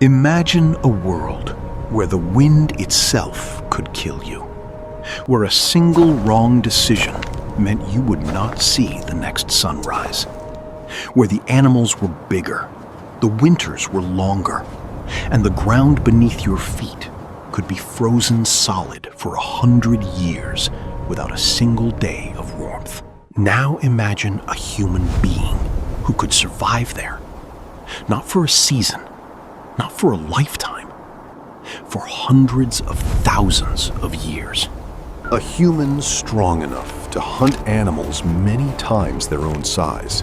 Imagine a world where the wind itself could kill you, where a single wrong decision meant you would not see the next sunrise, where the animals were bigger, the winters were longer, and the ground beneath your feet could be frozen solid for 100 years without a single day of warmth. Now imagine a human being who could survive there, not for a season, not for a lifetime, for hundreds of thousands of years. A human strong enough to hunt animals many times their own size,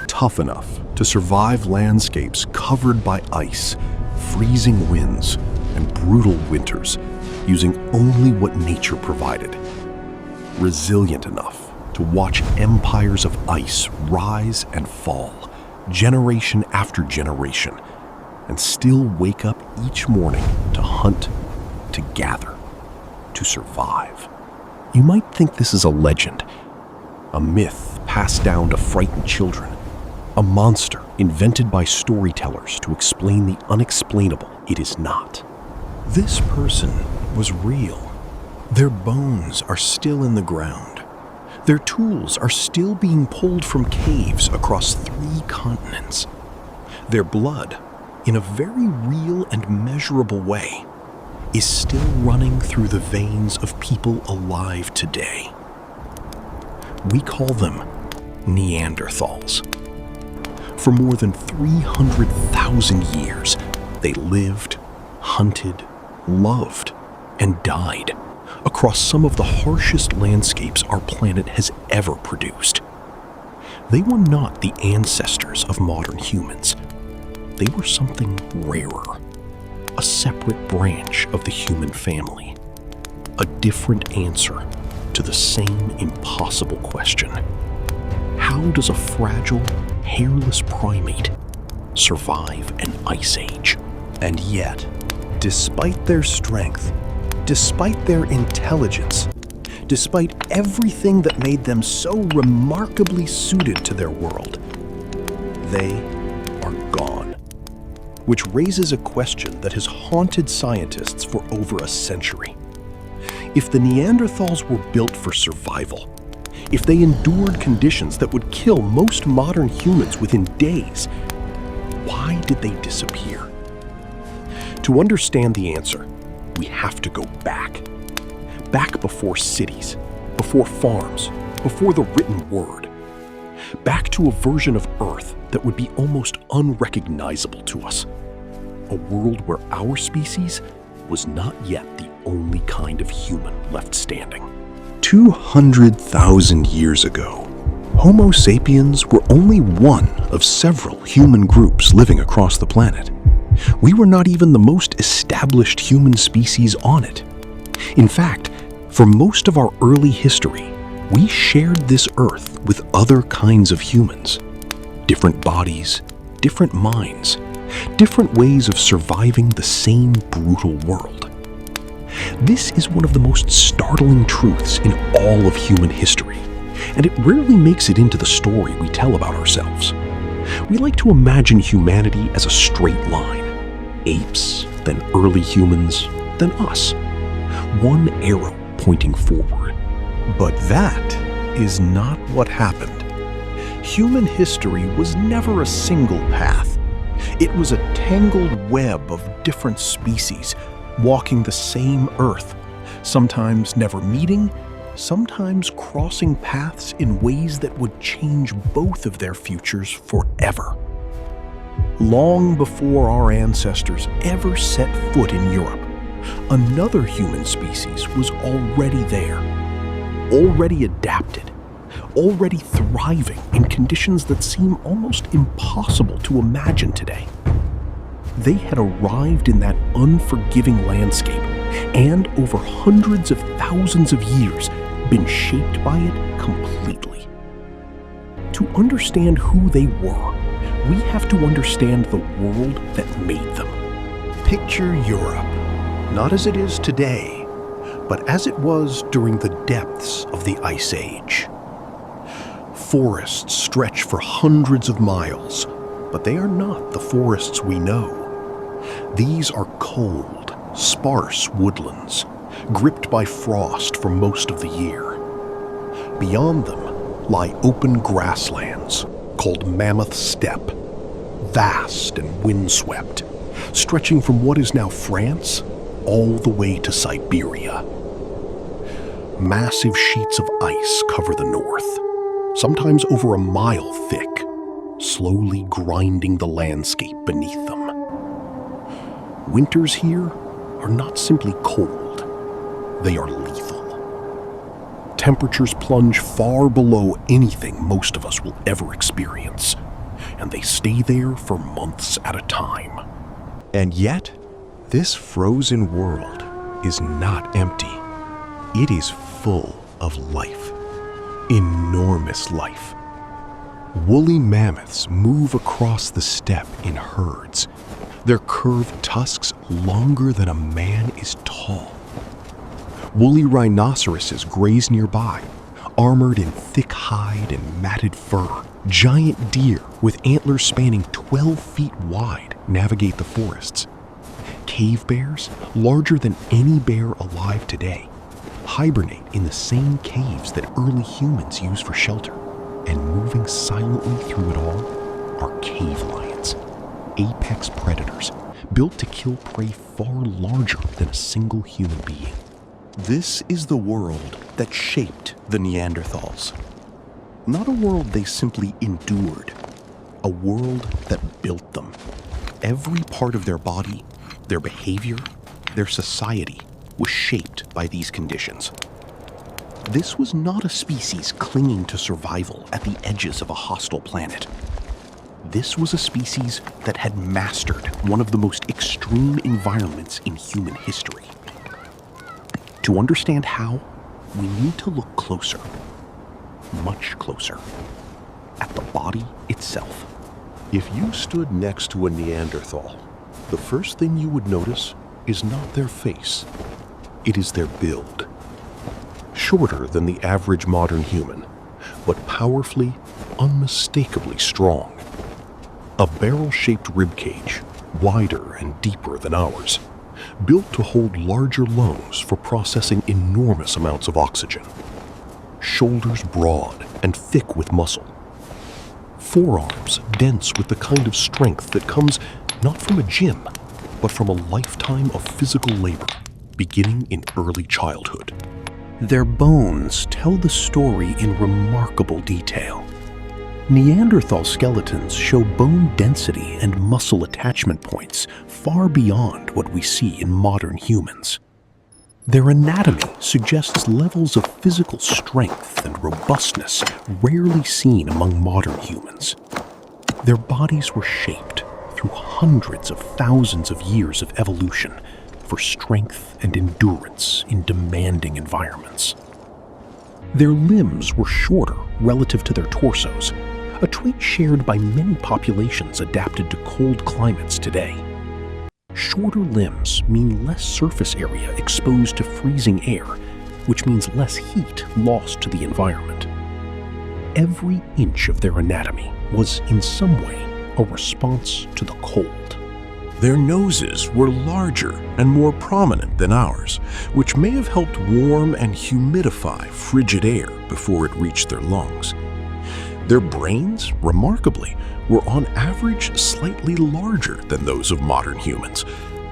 tough enough to survive landscapes covered by ice, freezing winds, and brutal winters, using only what nature provided. Resilient enough to watch empires of ice rise and fall, generation after generation, and still wake up each morning to hunt, to gather, to survive. You might think this is a legend, a myth passed down to frighten children, a monster invented by storytellers to explain the unexplainable. It is not. This person was real. Their bones are still in the ground. Their tools are still being pulled from caves across 3 continents. Their blood, in a very real and measurable way, is still running through the veins of people alive today. We call them Neanderthals. For more than 300,000 years, they lived, hunted, loved, and died across some of the harshest landscapes our planet has ever produced. They were not the ancestors of modern humans. They were something rarer, a separate branch of the human family, a different answer to the same impossible question. How does a fragile, hairless primate survive an ice age? And yet, despite their strength, despite their intelligence, despite everything that made them so remarkably suited to their world, they are gone. Which raises a question that has haunted scientists for over a century. If the Neanderthals were built for survival, if they endured conditions that would kill most modern humans within days, why did they disappear? To understand the answer, we have to go back. Back before cities, before farms, before the written word. Back to a version of Earth that would be almost unrecognizable to us. A world where our species was not yet the only kind of human left standing. 200,000 years ago, Homo sapiens were only one of several human groups living across the planet. We were not even the most established human species on it. In fact, for most of our early history, we shared this Earth with other kinds of humans. Different bodies, different minds, different ways of surviving the same brutal world. This is one of the most startling truths in all of human history, and it rarely makes it into the story we tell about ourselves. We like to imagine humanity as a straight line. Apes, then early humans, then us. One arrow pointing forward. But that is not what happened. Human history was never a single path. It was a tangled web of different species, walking the same Earth, sometimes never meeting, sometimes crossing paths in ways that would change both of their futures forever. Long before our ancestors ever set foot in Europe, another human species was already there, already adapted, already thriving in conditions that seem almost impossible to imagine today. They had arrived in that unforgiving landscape and, over hundreds of thousands of years, been shaped by it completely. To understand who they were, we have to understand the world that made them. Picture Europe, not as it is today, but as it was during the depths of the Ice Age. Forests stretch for hundreds of miles, but they are not the forests we know. These are cold, sparse woodlands, gripped by frost for most of the year. Beyond them lie open grasslands called Mammoth Steppe, vast and windswept, stretching from what is now France all the way to Siberia. Massive sheets of ice cover the north, sometimes over a mile thick, slowly grinding the landscape beneath them. Winters here are not simply cold, they are lethal. Temperatures plunge far below anything most of us will ever experience, and they stay there for months at a time. And yet, this frozen world is not empty. It is full of life. Enormous life. Woolly mammoths move across the steppe in herds, their curved tusks longer than a man is tall. Woolly rhinoceroses graze nearby, armored in thick hide and matted fur. Giant deer with antlers spanning 12 feet wide navigate the forests. Cave bears, larger than any bear alive today, hibernate in the same caves that early humans used for shelter. And moving silently through it all are cave lions, apex predators, built to kill prey far larger than a single human being. This is the world that shaped the Neanderthals. Not a world they simply endured, a world that built them. Every part of their body, their behavior, their society was shaped by these conditions. This was not a species clinging to survival at the edges of a hostile planet. This was a species that had mastered one of the most extreme environments in human history. To understand how, we need to look closer, much closer, at the body itself. If you stood next to a Neanderthal, the first thing you would notice is not their face, it is their build. Shorter than the average modern human, but powerfully, unmistakably strong. A barrel-shaped ribcage, wider and deeper than ours, built to hold larger lungs for processing enormous amounts of oxygen. Shoulders broad and thick with muscle. Forearms dense with the kind of strength that comes not from a gym, but from a lifetime of physical labor, beginning in early childhood. Their bones tell the story in remarkable detail. Neanderthal skeletons show bone density and muscle attachment points far beyond what we see in modern humans. Their anatomy suggests levels of physical strength and robustness rarely seen among modern humans. Their bodies were shaped through hundreds of thousands of years of evolution for strength and endurance in demanding environments. Their limbs were shorter relative to their torsos, a trait shared by many populations adapted to cold climates today. Shorter limbs mean less surface area exposed to freezing air, which means less heat lost to the environment. Every inch of their anatomy was, in some way, a response to the cold. Their noses were larger and more prominent than ours, which may have helped warm and humidify frigid air before it reached their lungs. Their brains, remarkably, were on average slightly larger than those of modern humans,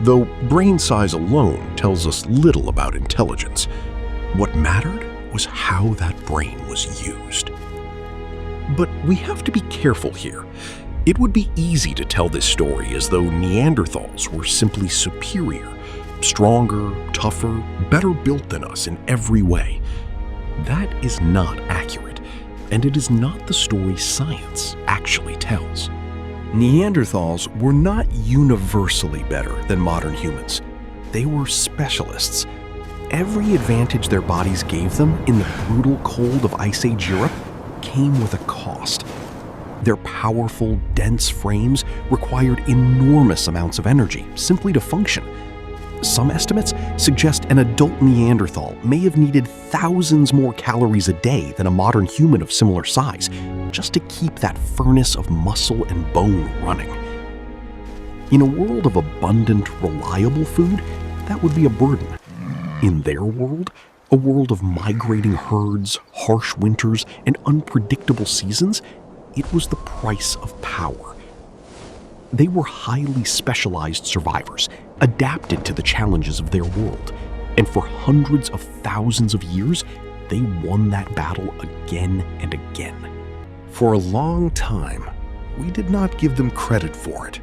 though brain size alone tells us little about intelligence. What mattered was how that brain was used. But we have to be careful here. It would be easy to tell this story as though Neanderthals were simply superior, stronger, tougher, better built than us in every way. That is not accurate, and it is not the story science actually tells. Neanderthals were not universally better than modern humans. They were specialists. Every advantage their bodies gave them in the brutal cold of Ice Age Europe came with a cost. Their powerful, dense frames required enormous amounts of energy simply to function. Some estimates suggest an adult Neanderthal may have needed thousands more calories a day than a modern human of similar size, just to keep that furnace of muscle and bone running. In a world of abundant, reliable food, that would be a burden. In their world, a world of migrating herds, harsh winters, and unpredictable seasons, it was the price of power. They were highly specialized survivors, adapted to the challenges of their world, and for hundreds of thousands of years, they won that battle again and again. For a long time, we did not give them credit for it.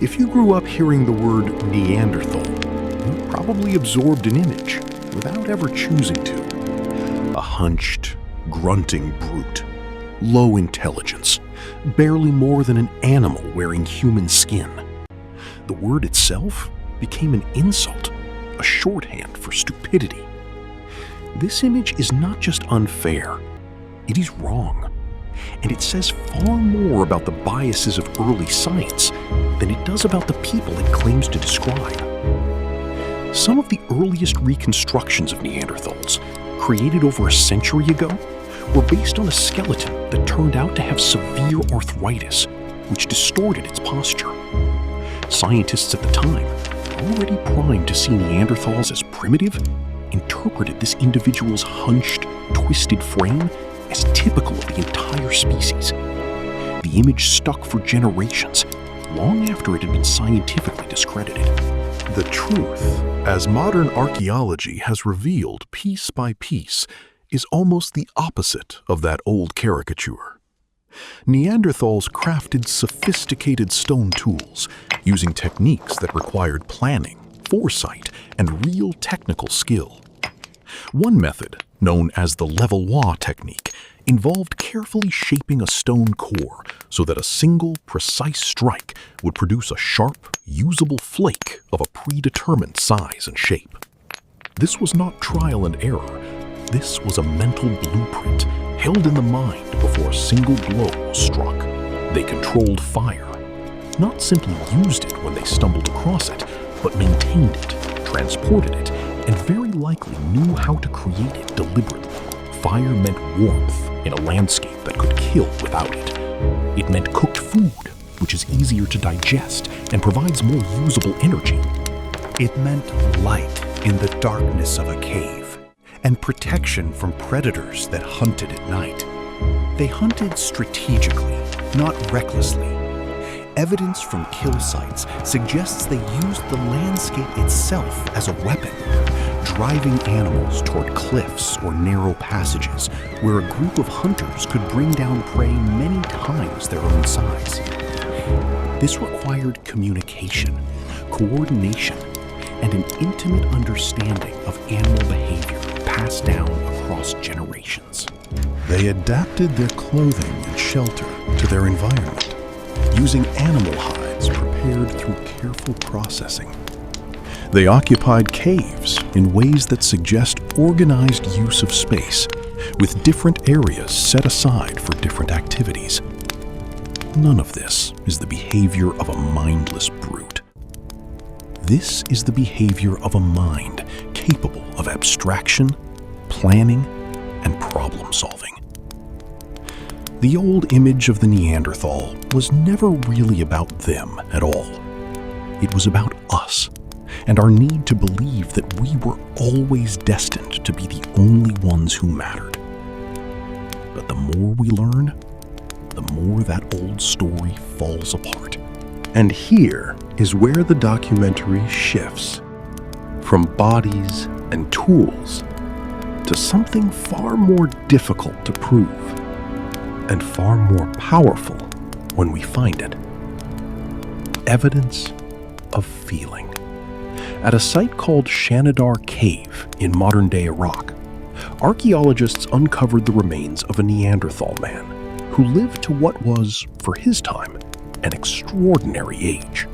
If you grew up hearing the word Neanderthal, you probably absorbed an image without ever choosing to. A hunched, grunting brute, low intelligence, barely more than an animal wearing human skin. The word itself became an insult, a shorthand for stupidity. This image is not just unfair, it is wrong. And it says far more about the biases of early science than it does about the people it claims to describe. Some of the earliest reconstructions of Neanderthals, created over a century ago, were based on a skeleton that turned out to have severe arthritis, which distorted its posture. Scientists at the time, already primed to see Neanderthals as primitive, interpreted this individual's hunched, twisted frame as typical of the entire species. The image stuck for generations, long after it had been scientifically discredited. The truth, as modern archaeology has revealed piece by piece, is almost the opposite of that old caricature. Neanderthals crafted sophisticated stone tools using techniques that required planning, foresight, and real technical skill. One method, known as the levallois technique, involved carefully shaping a stone core so that a single, precise strike would produce a sharp, usable flake of a predetermined size and shape. This was not trial and error. This was a mental blueprint held in the mind before a single blow was struck. They controlled fire, not simply used it when they stumbled across it, but maintained it, transported it, and very likely knew how to create it deliberately. Fire meant warmth in a landscape that could kill without it. It meant cooked food, which is easier to digest and provides more usable energy. It meant light in the darkness of a cave and protection from predators that hunted at night. They hunted strategically, not recklessly. Evidence from kill sites suggests they used the landscape itself as a weapon, driving animals toward cliffs or narrow passages where a group of hunters could bring down prey many times their own size. This required communication, coordination, and an intimate understanding of animal behavior passed down across generations. They adapted their clothing and shelter to their environment, using animal hides prepared through careful processing. They occupied caves in ways that suggest organized use of space, with different areas set aside for different activities. None of this is the behavior of a mindless brute. This is the behavior of a mind capable of abstraction, planning, and problem solving. The old image of the Neanderthal was never really about them at all. It was about us, and our need to believe that we were always destined to be the only ones who mattered. But the more we learn, the more that old story falls apart. And here is where the documentary shifts from bodies and tools to something far more difficult to prove and far more powerful when we find it. Evidence of feeling. At a site called Shanidar Cave in modern-day Iraq, archaeologists uncovered the remains of a Neanderthal man who lived to what was, for his time, an extraordinary age.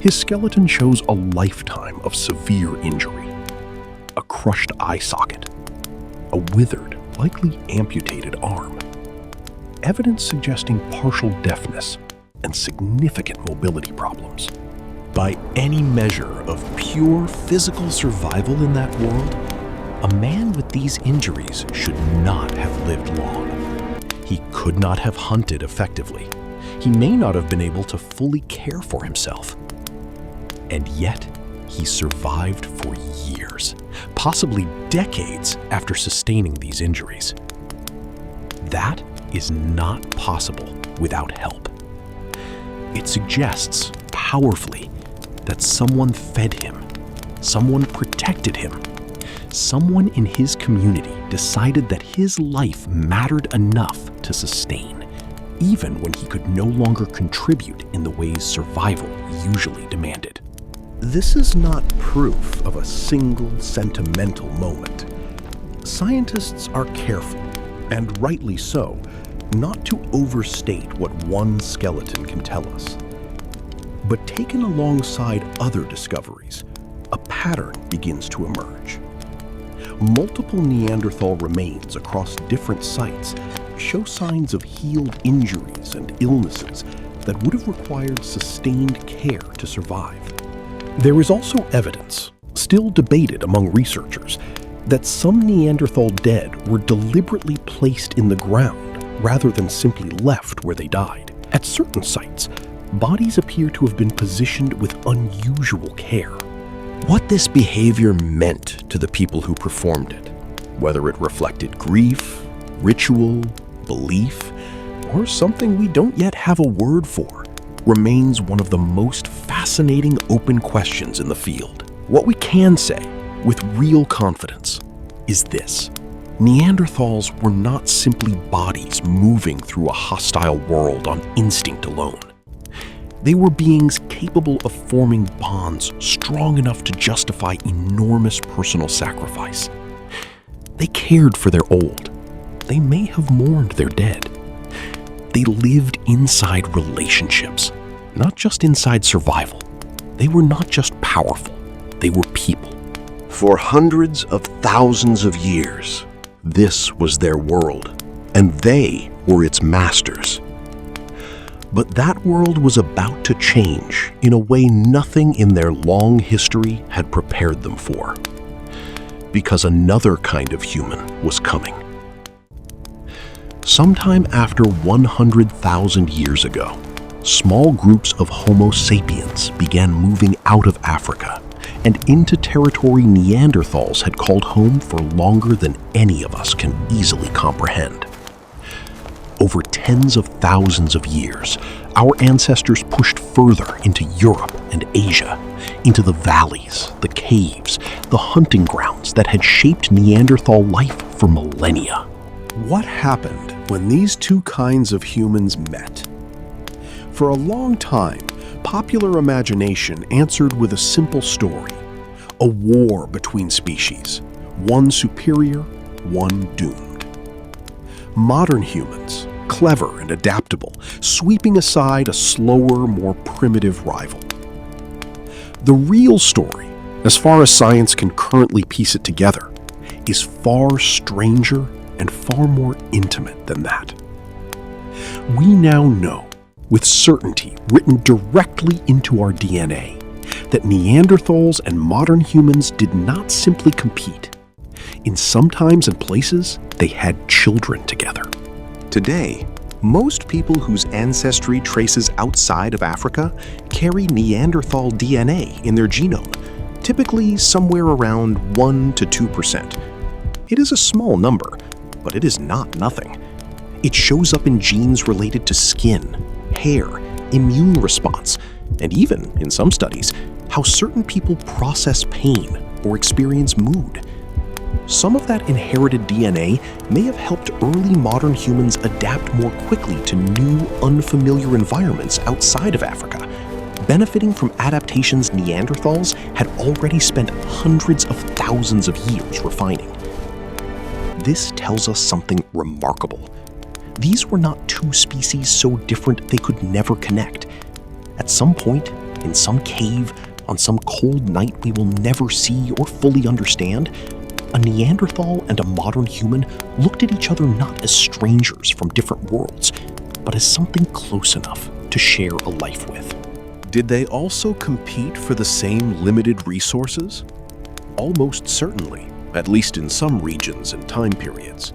His skeleton shows a lifetime of severe injury. A crushed eye socket, a withered, likely amputated arm. Evidence suggesting partial deafness and significant mobility problems. By any measure of pure physical survival in that world, a man with these injuries should not have lived long. He could not have hunted effectively. He may not have been able to fully care for himself. And yet, he survived for years, possibly decades after sustaining these injuries. That is not possible without help. It suggests powerfully that someone fed him, someone protected him, someone in his community decided that his life mattered enough to sustain, even when he could no longer contribute in the ways survival usually demanded. This is not proof of a single sentimental moment. Scientists are careful, and rightly so, not to overstate what one skeleton can tell us. But taken alongside other discoveries, a pattern begins to emerge. Multiple Neanderthal remains across different sites show signs of healed injuries and illnesses that would have required sustained care to survive. There is also evidence, still debated among researchers, that some Neanderthal dead were deliberately placed in the ground rather than simply left where they died. At certain sites, bodies appear to have been positioned with unusual care. What this behavior meant to the people who performed it, whether it reflected grief, ritual, belief, or something we don't yet have a word for, remains one of the most fascinating open questions in the field. What we can say, with real confidence, is this: Neanderthals were not simply bodies moving through a hostile world on instinct alone. They were beings capable of forming bonds strong enough to justify enormous personal sacrifice. They cared for their old. They may have mourned their dead. They lived inside relationships, not just inside survival. They were not just powerful, they were people. For hundreds of thousands of years, this was their world, and they were its masters. But that world was about to change in a way nothing in their long history had prepared them for, because another kind of human was coming. Sometime after 100,000 years ago, small groups of Homo sapiens began moving out of Africa and into territory Neanderthals had called home for longer than any of us can easily comprehend. Over tens of thousands of years, our ancestors pushed further into Europe and Asia, into the valleys, the caves, the hunting grounds that had shaped Neanderthal life for millennia. What happened when these two kinds of humans met? For a long time, popular imagination answered with a simple story: a war between species, one superior, one doomed. Modern humans, clever and adaptable, sweeping aside a slower, more primitive rival. The real story, as far as science can currently piece it together, is far stranger and far more intimate than that. We now know, with certainty written directly into our DNA, that Neanderthals and modern humans did not simply compete. In some times and places, they had children together. Today, most people whose ancestry traces outside of Africa carry Neanderthal DNA in their genome, typically somewhere around 1 to 2%. It is a small number, but it is not nothing. It shows up in genes related to skin, hair, immune response, and even, in some studies, how certain people process pain or experience mood. Some of that inherited DNA may have helped early modern humans adapt more quickly to new, unfamiliar environments outside of Africa, benefiting from adaptations Neanderthals had already spent hundreds of thousands of years refining. This tells us something remarkable. These were not two species so different they could never connect. At some point, in some cave, on some cold night we will never see or fully understand, a Neanderthal and a modern human looked at each other not as strangers from different worlds, but as something close enough to share a life with. Did they also compete for the same limited resources? Almost certainly, at least in some regions and time periods.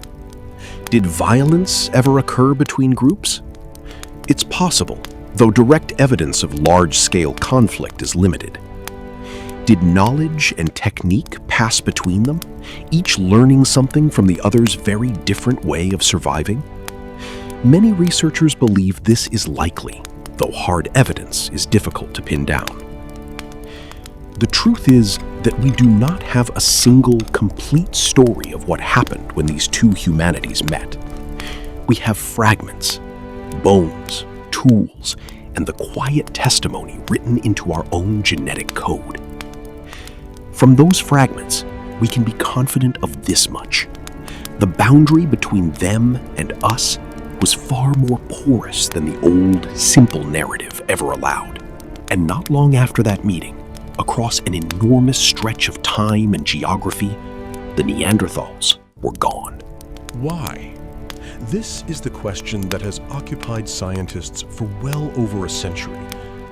Did violence ever occur between groups? It's possible, though direct evidence of large-scale conflict is limited. Did knowledge and technique pass between them, each learning something from the other's very different way of surviving? Many researchers believe this is likely, though hard evidence is difficult to pin down. The truth is that we do not have a single, complete story of what happened when these two humanities met. We have fragments, bones, tools, and the quiet testimony written into our own genetic code. From those fragments, we can be confident of this much. The boundary between them and us was far more porous than the old, simple narrative ever allowed. And not long after that meeting, across an enormous stretch of time and geography, the Neanderthals were gone. Why? This is the question that has occupied scientists for well over a century,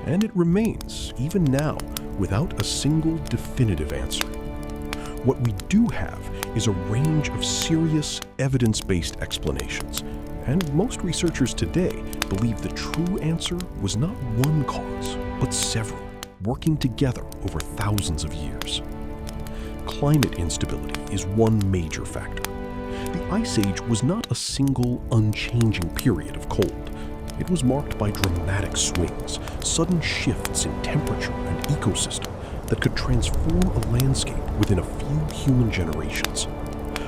and it remains, even now, without a single definitive answer. What we do have is a range of serious, evidence-based explanations, and most researchers today believe the true answer was not one cause, but several, working together over thousands of years. Climate instability is one major factor. The Ice Age was not a single, unchanging period of cold. It was marked by dramatic swings, sudden shifts in temperature and ecosystem that could transform a landscape within a few human generations.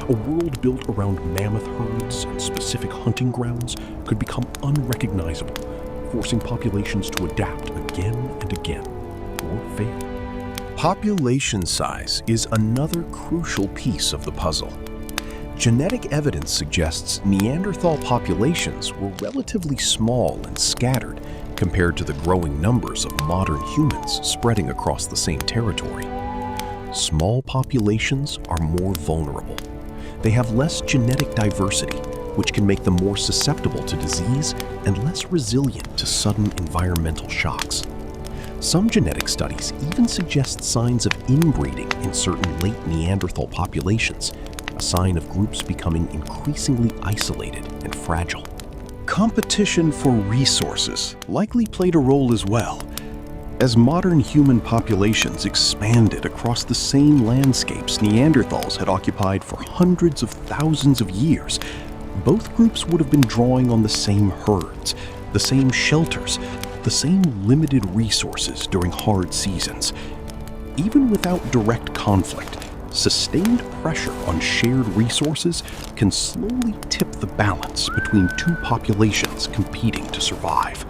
A world built around mammoth herds and specific hunting grounds could become unrecognizable, forcing populations to adapt again and again, or fail. Population size is another crucial piece of the puzzle. Genetic evidence suggests Neanderthal populations were relatively small and scattered compared to the growing numbers of modern humans spreading across the same territory. Small populations are more vulnerable. They have less genetic diversity, which can make them more susceptible to disease and less resilient to sudden environmental shocks. Some genetic studies even suggest signs of inbreeding in certain late Neanderthal populations, a sign of groups becoming increasingly isolated and fragile. Competition for resources likely played a role as well. As modern human populations expanded across the same landscapes Neanderthals had occupied for hundreds of thousands of years, both groups would have been drawing on the same herds, the same shelters, the same limited resources during hard seasons. Even without direct conflict, sustained pressure on shared resources can slowly tip the balance between two populations competing to survive.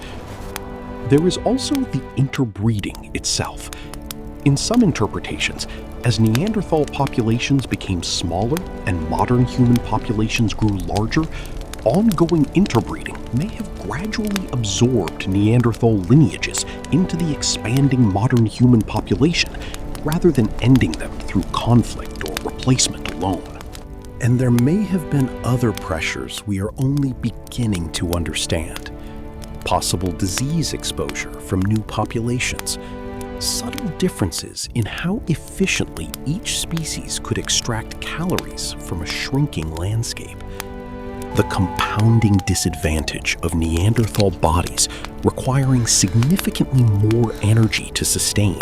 There is also the interbreeding itself. In some interpretations, as Neanderthal populations became smaller and modern human populations grew larger, ongoing interbreeding may have gradually absorbed Neanderthal lineages into the expanding modern human population, rather than ending them through conflict or replacement alone. And there may have been other pressures we are only beginning to understand. Possible disease exposure from new populations, subtle differences in how efficiently each species could extract calories from a shrinking landscape. The compounding disadvantage of Neanderthal bodies requiring significantly more energy to sustain,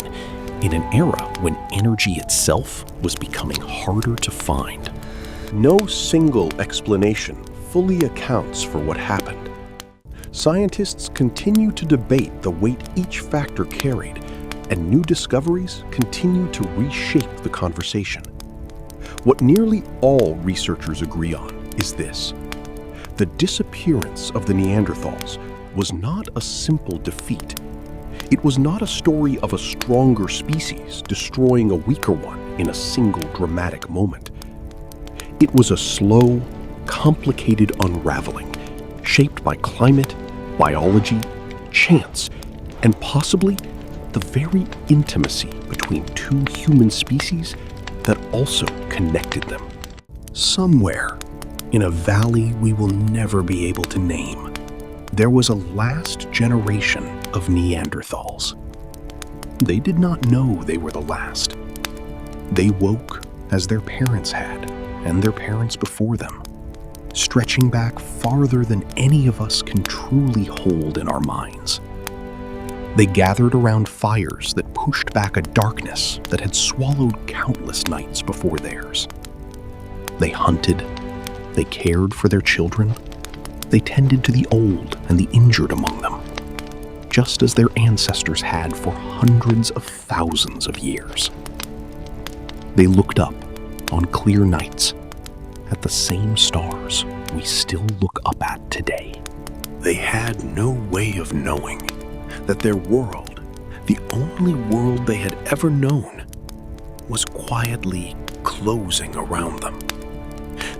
in an era when energy itself was becoming harder to find. No single explanation fully accounts for what happened. Scientists continue to debate the weight each factor carried, and new discoveries continue to reshape the conversation. What nearly all researchers agree on is this: the disappearance of the Neanderthals was not a simple defeat. It was not a story of a stronger species destroying a weaker one in a single dramatic moment. It was a slow, complicated unraveling, shaped by climate, biology, chance, and possibly the very intimacy between two human species that also connected them. Somewhere, in a valley we will never be able to name, there was a last generation of Neanderthals. They did not know they were the last. They woke as their parents had, and their parents before them, stretching back farther than any of us can truly hold in our minds. They gathered around fires that pushed back a darkness that had swallowed countless nights before theirs. They hunted, they cared for their children, they tended to the old and the injured among them, just as their ancestors had for hundreds of thousands of years. They looked up on clear nights at the same stars we still look up at today. They had no way of knowing that their world, the only world they had ever known, was quietly closing around them.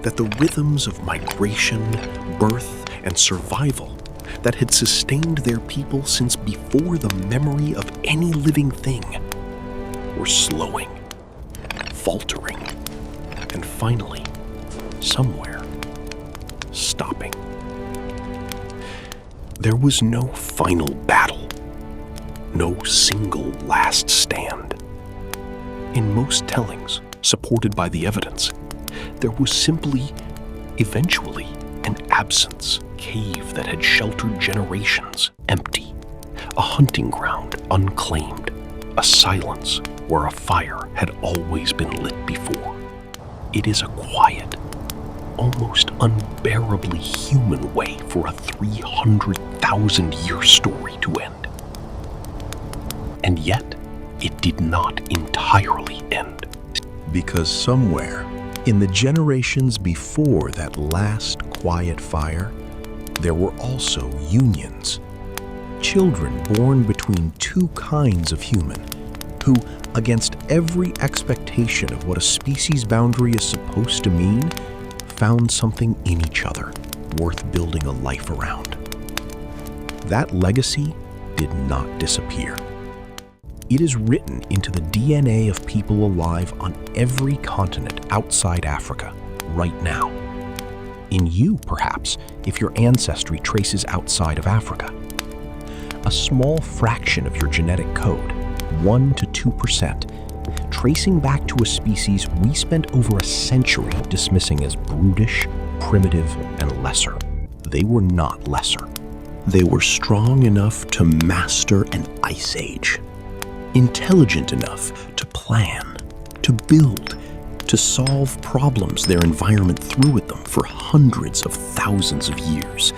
That the rhythms of migration, birth, and survival that had sustained their people since before the memory of any living thing were slowing, faltering, and finally, somewhere, stopping. There was no final battle, no single last stand. In most tellings, supported by the evidence, there was simply, eventually, an absence cave that had sheltered generations empty, a hunting ground unclaimed, a silence where a fire had always been lit before. It is a quiet, almost unbearably human way for a 300,000-year story to end. And yet, it did not entirely end. Because somewhere, in the generations before that last quiet fire, there were also unions. Children born between two kinds of human, who, against every expectation of what a species boundary is supposed to mean, found something in each other worth building a life around. That legacy did not disappear. It is written into the DNA of people alive on every continent outside Africa right now. In you, perhaps, if your ancestry traces outside of Africa. A small fraction of your genetic code, 1 to 2%, tracing back to a species we spent over a century dismissing as brutish, primitive, and lesser. They were not lesser. They were strong enough to master an ice age. Intelligent enough to plan, to build, to solve problems their environment threw at them for hundreds of thousands of years.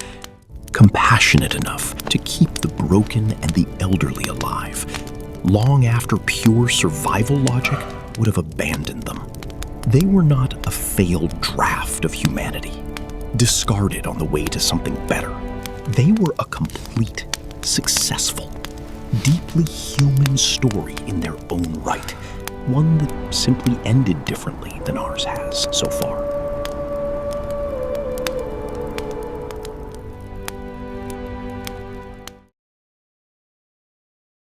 Compassionate enough to keep the broken and the elderly alive, long after pure survival logic would have abandoned them. They were not a failed draft of humanity, discarded on the way to something better. They were a complete, successful, deeply human story in their own right, one that simply ended differently than ours has so far.